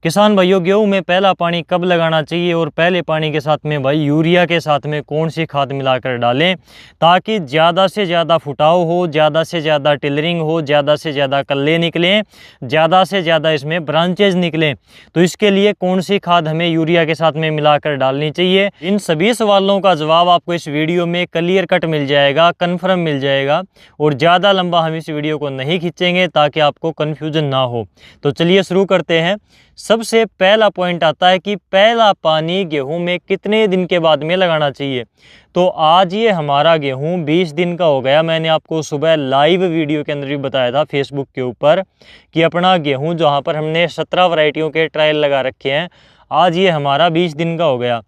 किसान भाइयों, गेहूं में पहला पानी कब लगाना चाहिए और पहले पानी के साथ में भाई यूरिया के साथ में कौन सी खाद मिलाकर डालें ताकि ज़्यादा से ज़्यादा फुटाव हो, ज़्यादा से ज़्यादा टिलरिंग हो, ज़्यादा से ज़्यादा कल्ले निकलें, ज़्यादा से ज़्यादा इसमें ब्रांचेज निकलें। तो इसके लिए कौन सी खाद हमें यूरिया के साथ में मिलाकर डालनी चाहिए, इन सभी सवालों का जवाब आपको इस वीडियो में क्लियर कट मिल जाएगा, कन्फर्म मिल जाएगा। और ज़्यादा लंबा हम इस वीडियो को नहीं खींचेंगे ताकि आपको कन्फ्यूजन ना हो। तो चलिए शुरू करते हैं। सबसे पहला पॉइंट आता है कि पहला पानी गेहूं में कितने दिन के बाद में लगाना चाहिए। तो आज ये हमारा गेहूं 20 दिन का हो गया। मैंने आपको सुबह लाइव वीडियो के अंदर भी बताया था फेसबुक के ऊपर कि अपना गेहूं जहां पर हमने 17 वैरायटियों के ट्रायल लगा रखे हैं, आज ये हमारा 20 दिन का हो गया।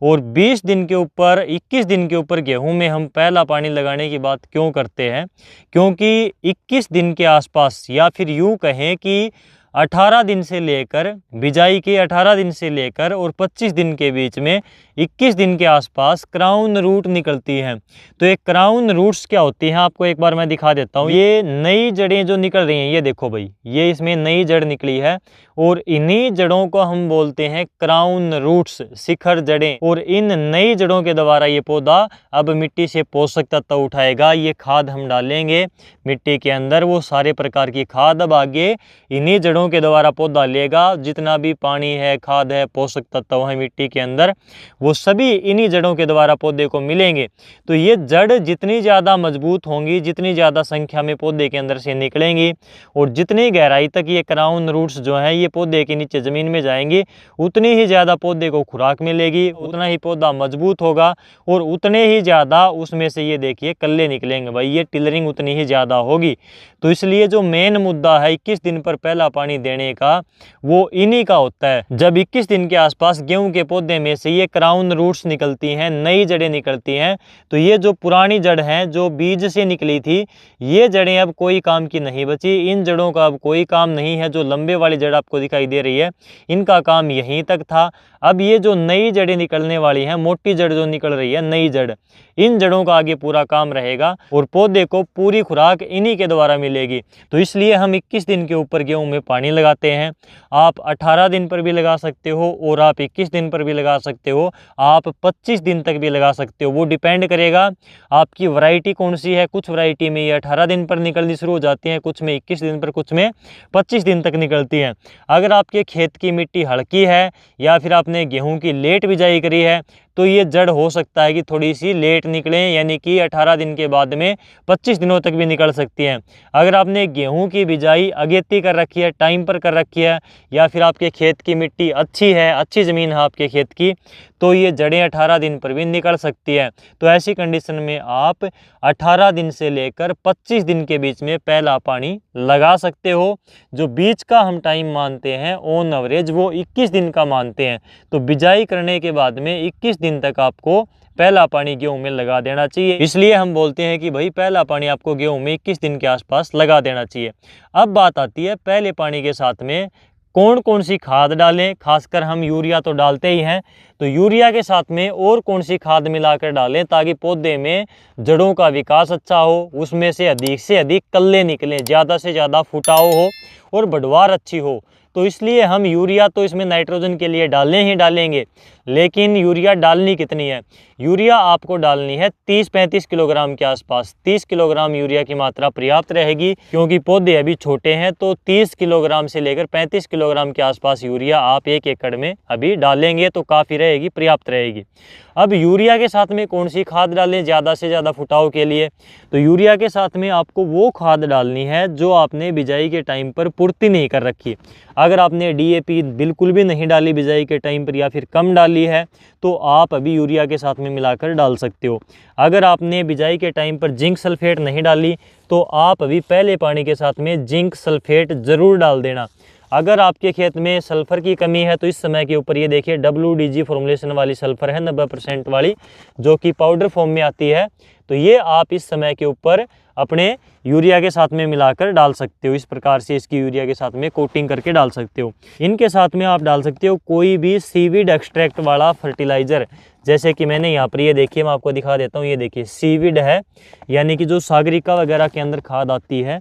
और 20 दिन के ऊपर 21 दिन के ऊपर गेहूं में हम पहला पानी लगाने की बात क्यों करते हैं, क्योंकि 21 दिन के आसपास या फिर यूँ कहें कि 18 दिन से लेकर बिजाई के 18 दिन से लेकर और 25 दिन के बीच में 21 दिन के आसपास क्राउन रूट निकलती हैं। तो ये क्राउन रूट्स क्या होती हैं आपको एक बार मैं दिखा देता हूँ। ये नई जड़ें जो निकल रही हैं, ये देखो भाई, ये इसमें नई जड़ निकली है और इन्हीं जड़ों को हम बोलते हैं क्राउन रूट्स, शिखर जड़ें। और इन नई जड़ों के द्वारा ये पौधा अब मिट्टी से पोषक तत्व उठाएगा। ये खाद हम डालेंगे मिट्टी के अंदर, वो सारे प्रकार की खाद अब आगे इन्हीं जड़ों के द्वारा पौधा लेगा। जितना भी पानी है, खाद है, पोषक तत्व है मिट्टी के अंदर, वो सभी इन्हीं जड़ों के द्वारा पौधे को मिलेंगे। तो ये जड़ जितनी ज़्यादा मजबूत होंगी, जितनी ज़्यादा संख्या में पौधे के अंदर से निकलेंगी और जितनी गहराई तक ये क्राउन रूट्स जो हैं ये पौधे के नीचे ज़मीन में जाएंगी, उतनी ही ज़्यादा पौधे को खुराक मिलेगी, उतना ही पौधा मजबूत होगा और उतने ही ज़्यादा उसमें से ये देखिए कल्ले निकलेंगे भाई, ये टिलरिंग उतनी ही ज़्यादा होगी। तो इसलिए जो मेन मुद्दा है 21 दिन पर पहला पानी देने का, वो इन्हीं का होता है। जब 21 दिन के आसपास गेहूं के पौधे में से ये क्राउन रूट्स निकलती हैं, नई जड़ें निकलती हैं, तो ये जो पुरानी जड़ हैं जो बीज से निकली थी, ये जड़ें अब कोई काम की नहीं बची। इन जड़ों का अब कोई काम नहीं है। जो लंबे वाली जड़ आपको दिखाई दे रही है, इनका काम यहीं तक था। अब ये जो नई जड़ें निकलने वाली हैं, मोटी जड़ जो निकल रही है, नई जड़, इन जड़ों का आगे पूरा काम रहेगा और पौधे को पूरी खुराक इन्हीं के द्वारा मिलेगी। तो इसलिए हम 21 दिन के ऊपर गेहूं में पानी लगाते हैं। आप 18 दिन पर भी लगा सकते हो और आप 21 दिन पर भी लगा सकते हो, आप 25 दिन तक भी लगा सकते हो। वो डिपेंड करेगा आपकी वैरायटी कौन सी है। कुछ वैरायटी में ये 18 दिन पर निकलनी शुरू हो जाती हैं, कुछ में 21 दिन पर, कुछ में 25 दिन तक निकलती हैं। अगर आपके खेत की मिट्टी हल्की है या फिर आपने गेहूं की लेट बिजाई करी है, तो ये जड़ हो सकता है कि थोड़ी सी लेट निकलें, यानी कि 18 दिन के बाद में 25 दिनों तक भी निकल सकती हैं। अगर आपने गेहूं की बिजाई अगेती कर रखी है, टाइम पर कर रखी है, या फिर आपके खेत की मिट्टी अच्छी है, अच्छी ज़मीन है आपके खेत की, तो ये जड़ें 18 दिन पर भी निकल सकती है। तो ऐसी कंडीशन में आप 18 दिन से लेकर 25 दिन के बीच में पहला पानी लगा सकते हो। जो बीज का हम टाइम मानते हैं ऑन एवरेज, वो 21 दिन का मानते हैं। तो बिजाई करने के बाद में 21 दिन तक आपको पहला पानी गेहूं में लगा देना चाहिए। इसलिए हम बोलते हैं कि भाई पहला पानी आपको गेहूं में 21 दिन के आसपास लगा देना चाहिए। अब बात आती है पहले पानी के साथ में कौन कौन सी खाद डालें। खासकर हम यूरिया तो डालते ही हैं, तो यूरिया के साथ में और कौन सी खाद मिलाकर डालें ताकि पौधे में जड़ों का विकास अच्छा हो, उसमें से अधिक कल्ले निकलें, ज़्यादा से ज़्यादा फुटाव हो और बढ़वार अच्छी हो। तो इसलिए हम यूरिया तो इसमें नाइट्रोजन के लिए डालने ही डालेंगे, लेकिन यूरिया डालनी कितनी है? यूरिया आपको डालनी है 30-35 किलोग्राम के आसपास। 30 किलोग्राम यूरिया की मात्रा पर्याप्त रहेगी, क्योंकि पौधे अभी छोटे हैं। तो 30 किलोग्राम से लेकर 35 किलोग्राम के आसपास यूरिया आप 1 एकड़ में अभी डालेंगे तो काफ़ी रहेगी, पर्याप्त रहेगी। अब यूरिया के साथ में कौन सी खाद डालें ज़्यादा से ज़्यादा फुटाव के लिए? तो यूरिया के साथ में आपको वो खाद डालनी है जो आपने बिजाई के टाइम पर पूर्ति नहीं कर रखी। अगर आपने DAP बिल्कुल भी नहीं डाली बिजाई के टाइम पर या फिर कम डाली है, तो आप अभी यूरिया के साथ में मिलाकर डाल सकते हो। अगर आपने बिजाई के टाइम पर जिंक सल्फेट नहीं डाली, तो आप अभी पहले पानी के साथ में जिंक सल्फेट ज़रूर डाल देना। अगर आपके खेत में सल्फ़र की कमी है, तो इस समय के ऊपर ये देखिए WDG फॉर्मुलेशन वाली सल्फ़र है 90% वाली, जो कि पाउडर फॉर्म में आती है। तो ये आप इस समय के ऊपर अपने यूरिया के साथ में मिलाकर डाल सकते हो। इस प्रकार से इसकी यूरिया के साथ में कोटिंग करके डाल सकते हो। इनके साथ में आप डाल सकते हो कोई भी सीवीड एक्सट्रैक्ट वाला फर्टिलाइज़र, जैसे कि मैंने यहाँ पर ये देखिए, मैं आपको दिखा देता हूँ, ये देखिए सीवीड है, यानी कि जो सागरिका वगैरह के अंदर खाद आती है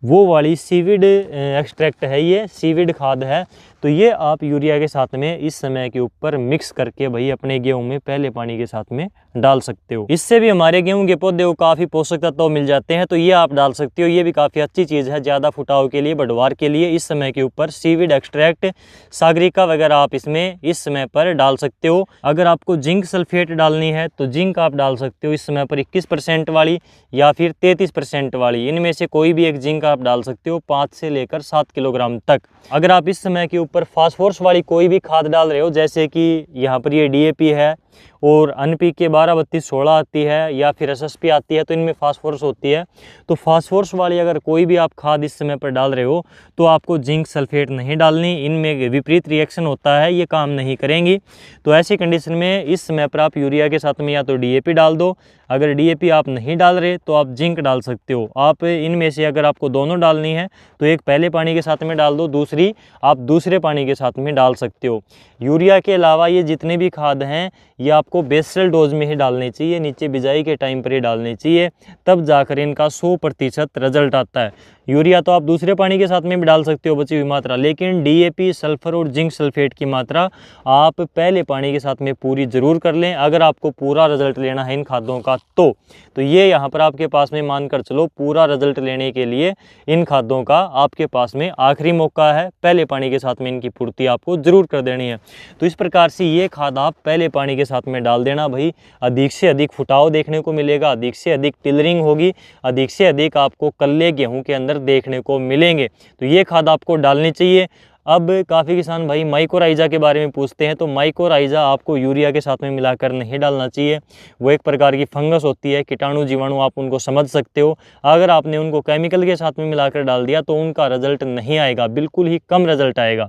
वो वाली सीवीड एक्सट्रैक्ट है, ये सीवीड खाद है। तो ये आप यूरिया के साथ में इस समय के ऊपर मिक्स करके भाई अपने गेहूं में पहले पानी के साथ में डाल सकते हो। इससे भी हमारे गेहूं के पौधे को काफ़ी पोषक तत्व मिल जाते हैं, तो ये आप डाल सकते हो। ये भी काफ़ी अच्छी चीज़ है ज़्यादा फुटाव के लिए, बढ़वार के लिए। इस समय के ऊपर सीवीड एक्सट्रैक्ट, सागरिका वगैरह आप इसमें इस समय पर डाल सकते हो। अगर आपको जिंक सल्फेट डालनी है तो जिंक आप डाल सकते हो इस समय पर 21% वाली या फिर 33% वाली, इनमें से कोई भी एक जिंक आप डाल सकते हो 5 से लेकर 7 किलोग्राम तक। अगर आप इस समय के ऊपर फास्फोरस वाली कोई भी खाद डाल रहे हो, जैसे कि यहाँ पर ये DAP है और NPK 12-32-16 आती है या फिर SSP आती है, तो इनमें फास्फोरस होती है। तो फास्फोरस वाली अगर कोई भी आप खाद इस समय पर डाल रहे हो तो आपको जिंक सल्फेट नहीं डालनी, इनमें विपरीत रिएक्शन होता है, ये काम नहीं करेंगी। तो ऐसी कंडीशन में इस समय पर आप यूरिया के साथ में या तो DAP डाल दो, अगर DAP आप नहीं डाल रहे तो आप जिंक डाल सकते हो। आप इनमें से अगर आपको दोनों डालनी है तो एक पहले पानी के साथ में डाल दो, दूसरी आप दूसरे पानी के साथ में डाल सकते हो। यूरिया के अलावा ये जितने भी खाद हैं ये आपको बेसल डोज में ही डालनी चाहिए, नीचे बिजाई के टाइम पर ही डालनी चाहिए, तब जाकर इनका 100% रिजल्ट आता है। यूरिया तो आप दूसरे पानी के साथ में भी डाल सकते हो बची हुई मात्रा, लेकिन DAP, सल्फर और जिंक सल्फेट की मात्रा आप पहले पानी के साथ में पूरी ज़रूर कर लें अगर आपको पूरा रिजल्ट लेना है इन खादों का। तो ये यहाँ पर आपके पास में मानकर चलो पूरा रिजल्ट लेने के लिए इन खादों का आपके पास में आखिरी मौका है, पहले पानी के साथ में इनकी पूर्ति आपको ज़रूर कर देनी है। तो इस प्रकार से ये खाद आप पहले पानी के साथ में डाल देना भाई, अधिक से अधिक फुटाव देखने को मिलेगा, अधिक से अधिक टिलरिंग होगी, अधिक से अधिक आपको कल्ले गेहूँ के अंदर देखने को मिलेंगे। तो ये खाद आपको डालनी चाहिए। अब काफ़ी किसान भाई माइकोराइजा के बारे में पूछते हैं, तो माइकोराइजा आपको यूरिया के साथ में मिलाकर नहीं डालना चाहिए। वो एक प्रकार की फंगस होती है, कीटाणु जीवाणु आप उनको समझ सकते हो। अगर आपने उनको केमिकल के साथ में मिलाकर डाल दिया तो उनका रिजल्ट नहीं आएगा, बिल्कुल ही कम रिजल्ट आएगा।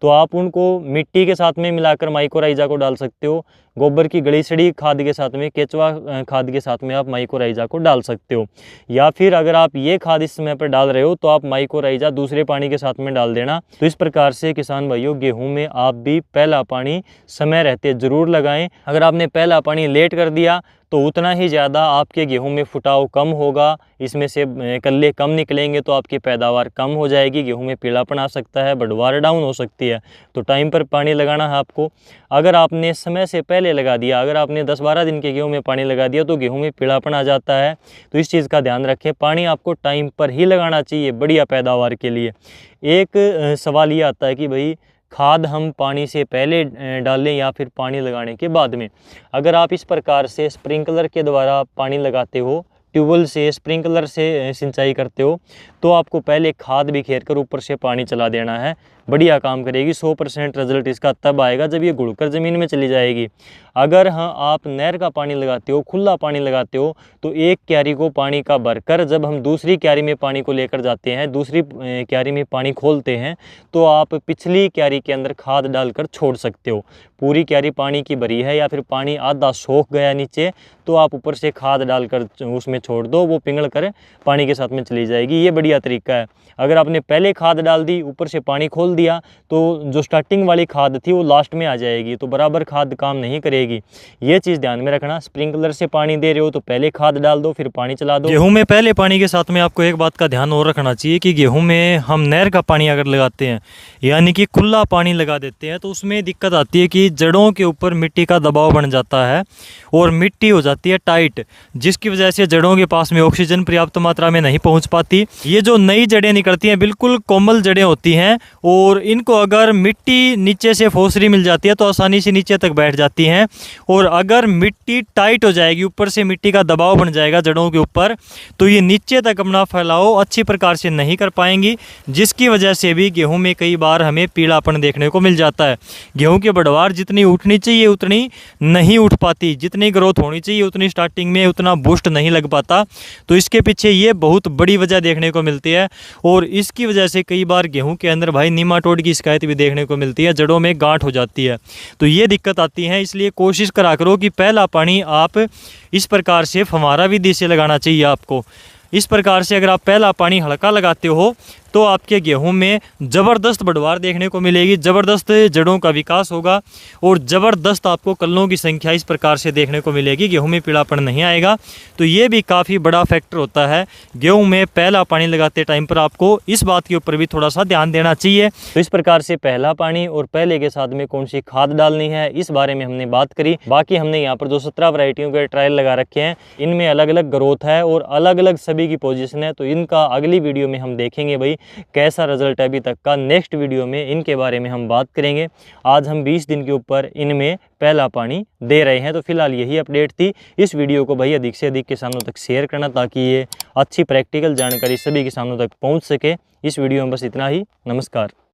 तो आप उनको मिट्टी के साथ में मिलाकर माइकोराइजा को डाल सकते हो, गोबर की गली सड़ी खाद के साथ में, केचुआ खाद के साथ में आप माइकोराइजा को डाल सकते हो। या फिर अगर आप ये खाद इस समय पर डाल रहे हो तो आप माइकोराइजा दूसरे पानी के साथ में डाल देना। तो इस प्रकार से किसान भाइयों गेहूं में आप भी पहला पानी समय रहते ज़रूर लगाएं। अगर आपने पहला पानी लेट कर दिया तो उतना ही ज़्यादा आपके गेहूं में फुटाव कम होगा, इसमें से कल्ले कम निकलेंगे तो आपकी पैदावार कम हो जाएगी, गेहूं में पीलापन आ सकता है, बढ़वार डाउन हो सकती है। तो टाइम पर पानी लगाना है आपको। अगर आपने समय से पहले लगा दिया, अगर आपने 10-12 दिन के गेहूं में पानी लगा दिया तो गेहूं में पीलापन आ जाता है। तो इस चीज़ का ध्यान रखें, पानी आपको टाइम पर ही लगाना चाहिए बढ़िया पैदावार के लिए। एक सवाल ये आता है कि भाई खाद हम पानी से पहले डालें या फिर पानी लगाने के बाद में। अगर आप इस प्रकार से स्प्रिंकलर के द्वारा पानी लगाते हो, ट्यूबवेल से स्प्रिंकलर से सिंचाई करते हो, तो आपको पहले खाद बिखेर कर ऊपर से पानी चला देना है, बढ़िया काम करेगी। 100% रिजल्ट इसका तब आएगा जब ये घुलकर ज़मीन में चली जाएगी। अगर हाँ आप नहर का पानी लगाते हो, खुला पानी लगाते हो, तो एक क्यारी को पानी का भरकर जब हम दूसरी क्यारी में पानी को लेकर जाते हैं, दूसरी क्यारी में पानी खोलते हैं, तो आप पिछली क्यारी के अंदर खाद डालकर छोड़ सकते हो। पूरी क्यारी पानी की भरी है या फिर पानी आधा सूख गया नीचे, तो आप ऊपर से खाद डालकर उसमें छोड़ दो, वो पिघल कर पानी के साथ में चली जाएगी। ये बढ़िया तरीका है। अगर आपने पहले खाद डाल दी, ऊपर से पानी खोल दिया, तो जो स्टार्टिंग वाली खाद थी वो लास्ट में आ जाएगी, तो बराबर खाद काम नहीं करेगी। ये चीज़ ध्यान में रखना। स्प्रिंकलर से पानी दे रहे हो तो पहले खाद डाल दो, फिर पानी चला दो। गेहूं में पहले पानी के साथ में आपको एक बात का ध्यान और रखना चाहिए कि गेहूं में हम नहर का पानी अगर लगाते हैं, यानी कि खुला पानी लगा देते हैं, तो उसमें दिक्कत आती है कि जड़ों के ऊपर मिट्टी का दबाव बन जाता है और मिट्टी हो जाती है टाइट, जिसकी वजह से जड़ों के पास में ऑक्सीजन पर्याप्त मात्रा में नहीं पहुंच पाती। ये जो नई जड़ें निकलती हैं बिल्कुल कोमल जड़ें होती हैं, और इनको अगर मिट्टी नीचे से फोसरी मिल जाती है तो आसानी से नीचे तक बैठ जाती हैं। और अगर मिट्टी टाइट हो जाएगी, ऊपर से मिट्टी का दबाव बन जाएगा जड़ों के ऊपर, तो ये नीचे तक अपना फैलाव अच्छी प्रकार से नहीं कर पाएंगी, जिसकी वजह से भी गेहूं में कई बार हमें पीलापन देखने को मिल जाता है। गेहूं की बढ़वार जितनी उठनी चाहिए उतनी नहीं उठ पाती, जितनी ग्रोथ होनी चाहिए उतनी स्टार्टिंग में उतना बूस्ट नहीं लग पाता। तो इसके पीछे ये बहुत बड़ी वजह देखने को मिलती है, और इसकी वजह से कई बार गेहूं के अंदर भाई नीमाटोड की शिकायत भी देखने को मिलती है, जड़ों में गांठ हो जाती है। तो ये दिक्कत आती है। इसलिए कोशिश करा करो कि पहला पानी आप इस प्रकार से फव्वारा विधि से लगाना चाहिए आपको। इस प्रकार से अगर आप पहला पानी हल्का लगाते हो तो आपके गेहूं में ज़बरदस्त बढ़वार देखने को मिलेगी, ज़बरदस्त जड़ों का विकास होगा और ज़बरदस्त आपको कल्लों की संख्या इस प्रकार से देखने को मिलेगी। गेहूं में पीलापन नहीं आएगा। तो ये भी काफ़ी बड़ा फैक्टर होता है। गेहूं में पहला पानी लगाते टाइम पर आपको इस बात के ऊपर भी थोड़ा सा ध्यान देना चाहिए। तो इस प्रकार से पहला पानी और पहले के साथ में कौन सी खाद डालनी है इस बारे में हमने बात करी। बाकी हमने यहाँ पर जो 17 वैरायटियों के ट्रायल लगा रखे हैं, इनमें अलग अलग ग्रोथ है और अलग अलग सभी की पोजीशन है। तो इनका अगली वीडियो में हम देखेंगे भाई कैसा रिजल्ट है अभी तक का। नेक्स्ट वीडियो में इनके बारे में हम बात करेंगे। आज हम 20 दिन के ऊपर इनमें पहला पानी दे रहे हैं। तो फिलहाल यही अपडेट थी। इस वीडियो को भाई अधिक से अधिक किसानों तक शेयर करना ताकि ये अच्छी प्रैक्टिकल जानकारी सभी किसानों तक पहुंच सके। इस वीडियो में बस इतना ही। नमस्कार।